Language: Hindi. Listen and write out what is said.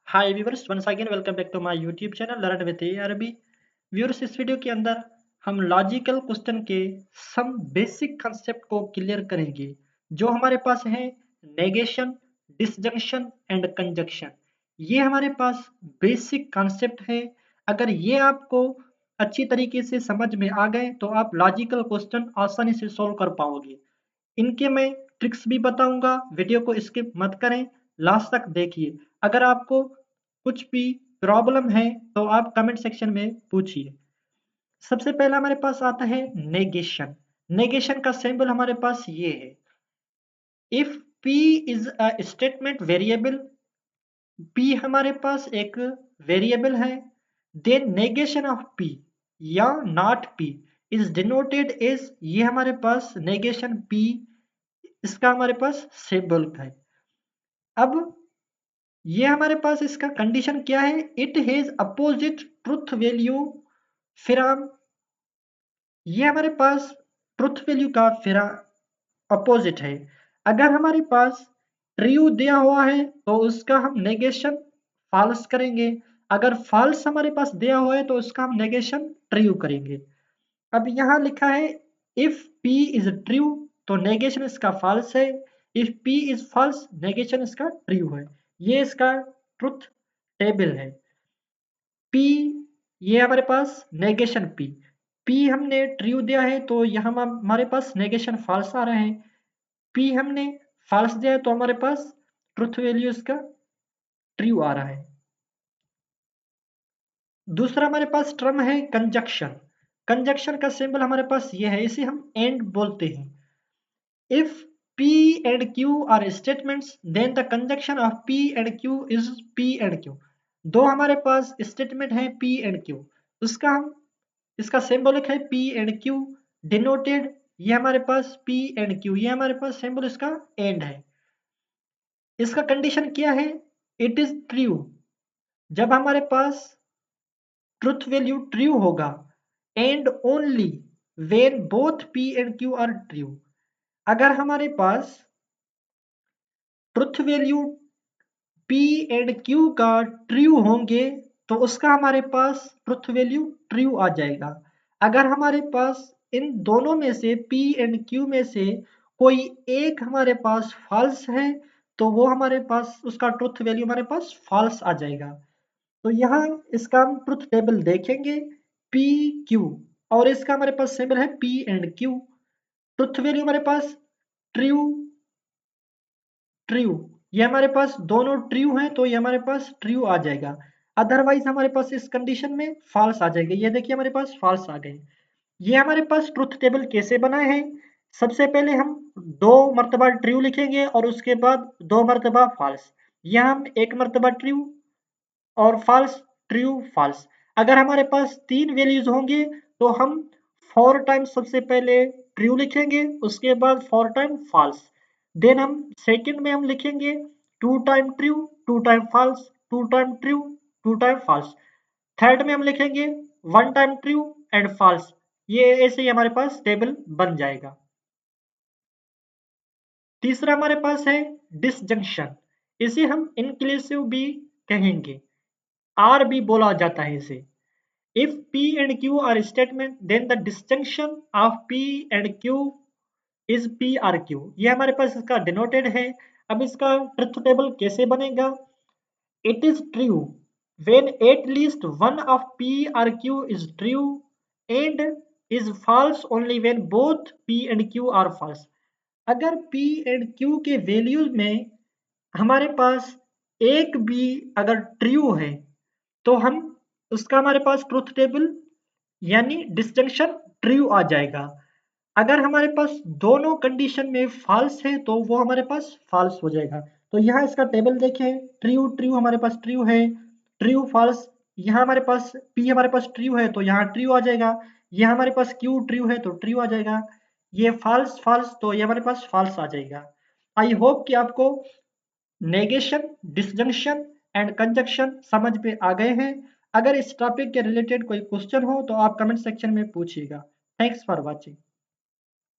Hi viewers, once again welcome back to my YouTube channel learn with अरबी। व्यूअर्स, इस वीडियो के अंदर हम लॉजिकल क्वेश्चन के सम बेसिक कंसेप्ट को क्लियर करेंगे जो हमारे पास है नेगेशन, डिसजंक्शन एंड कंजक्शन। ये हमारे पास बेसिक कंसेप्ट है। अगर ये आपको अच्छी तरीके से समझ में आ गए तो आप लॉजिकल क्वेश्चन आसानी से सॉल्व कर पाओगे। इनके मैं ट्रिक्स भी बताऊंगा, वीडियो को स्किप मत करें, लास्ट तक देखिए। अगर आपको कुछ भी प्रॉब्लम है तो आप कमेंट सेक्शन में पूछिए। सबसे पहला हमारे पास आता है नेगेशन। नेगेशन का सिंबल हमारे पास ये है। If p is a statement variable, p हमारे पास एक वेरिएबल है, देन नेगेशन ऑफ p या not p is denoted as, ये हमारे पास नेगेशन p, इसका हमारे पास सिंबल है। अब ये हमारे पास इसका कंडीशन क्या है, it has opposite truth value from, ये हमारे पास ट्रुथ वैल्यू का फिर अपोजिट है। अगर हमारे पास ट्रू दिया हुआ है तो उसका हम नेगेशन फॉल्स करेंगे, अगर फॉल्स हमारे पास दिया हुआ है तो उसका हम नेगेशन ट्रू करेंगे। अब यहाँ लिखा है इफ p इज ट्रू तो नेगेशन इसका फॉल्स है, if p is false negation इसका ट्रू है। ये इसका ट्रुथ टेबल है। p, ये हमारे पास नेगेशन p हमने ट्रू दिया है तो यहाँ हमारे पास नेगेशन फॉल्स आ रहा है। p हमने फॉल्स दिया है तो हमारे पास ट्रुथ वैल्यू इसका ट्रू आ रहा है। दूसरा हमारे पास टर्म है कंजक्शन। कंजक्शन का सिंबल हमारे पास ये है, इसे हम एंड बोलते हैं। If P and Q are statements, then the conjunction of P and Q is P and Q। दो हमारे पास स्टेटमेंट है P and Q, उसका हम इसका सिंबल है P and Q डिनोटेड, ये हमारे पास P and Q, ये हमारे पास सिंबल इसका एंड है। इसका कंडीशन क्या है, इट इज ट्रू, जब हमारे पास ट्रुथ वैल्यू ट्रू होगा, and only when both P and Q are true. अगर हमारे पास truth value P and Q का ट्रू होंगे तो उसका हमारे पास ट्रुथ वैल्यू ट्रू आ जाएगा। अगर हमारे पास इन दोनों में से P एंड Q में से कोई एक हमारे पास फॉल्स है तो वो हमारे पास उसका ट्रुथ वैल्यू हमारे पास फॉल्स आ जाएगा। तो यहाँ इसका हम ट्रुथ टेबल देखेंगे P Q, और इसका हमारे पास सिंबल है P and Q। Truth value हमारे पास ट्रू ट्रू, ये हमारे पास दोनों ट्रू हैं तो ये हमारे पास ट्रू आ जाएगा। अदरवाइज हमारे पास इस कंडीशन में फॉल्स आ जाएगा। ये देखिए हमारे पास फॉल्स आ गए। ये हमारे पास ट्रुथ टेबल कैसे बनाए हैं, सबसे पहले हम दो मर्तबा ट्रू लिखेंगे और उसके बाद दो मर्तबा फॉल्स। यहाँ हम एक मर्तबा ट्रू और फॉल्स, ट्रू फॉल्स। अगर हमारे पास तीन वैल्यूज होंगे तो हम 4 टाइम्स सबसे पहले ट्रू लिखेंगे, उसके बाद 4 टाइम फॉल्स। देन हम सेकंड में हम लिखेंगे 2 time true, 2 time false, 2 time true, 2 time false. Third में हम लिखेंगे 1 टाइम ट्रू एंड फॉल्स। ये ऐसे ही हमारे पास टेबल बन जाएगा। तीसरा हमारे पास है डिसजंक्शन, इसे हम इनक्लूसिव भी कहेंगे, आर भी बोला जाता है इसे। If P and Q are statement, then the disjunction of P and Q is P or Q। ये हमारे पास इसका डिनोटेड है। अब इसका ट्रुथ टेबल कैसे बनेगा, it is true when at least one of P or Q is true and is false only when both P and Q are false। अगर P and Q के वैल्यूज में हमारे पास एक भी अगर ट्रू है तो हम उसका हमारे पास ट्रुथ टेबल यानी डिस्जंक्शन ट्रू आ जाएगा। अगर हमारे पास दोनों कंडीशन में फॉल्स है तो वो हमारे पास फॉल्स हो जाएगा। तो यहाँ इसका टेबल देखें, ट्रू ट्रू हमारे पास ट्रू है, ट्रू फॉल्स, यहाँ हमारे पास पी हमारे पास ट्रू है तो यहाँ ट्रू आ जाएगा, यहाँ हमारे पास क्यू ट्रू है तो ट्रू आ जाएगा, ये फॉल्स फॉल्स तो ये हमारे पास फॉल्स आ जाएगा। आई होप कि आपको नेगेशन, डिसजंक्शन एंड कंजक्शन समझ में आ गए हैं। अगर इस टॉपिक के रिलेटेड कोई क्वेश्चन हो तो आप कमेंट सेक्शन में पूछिएगा। Thanks for watching.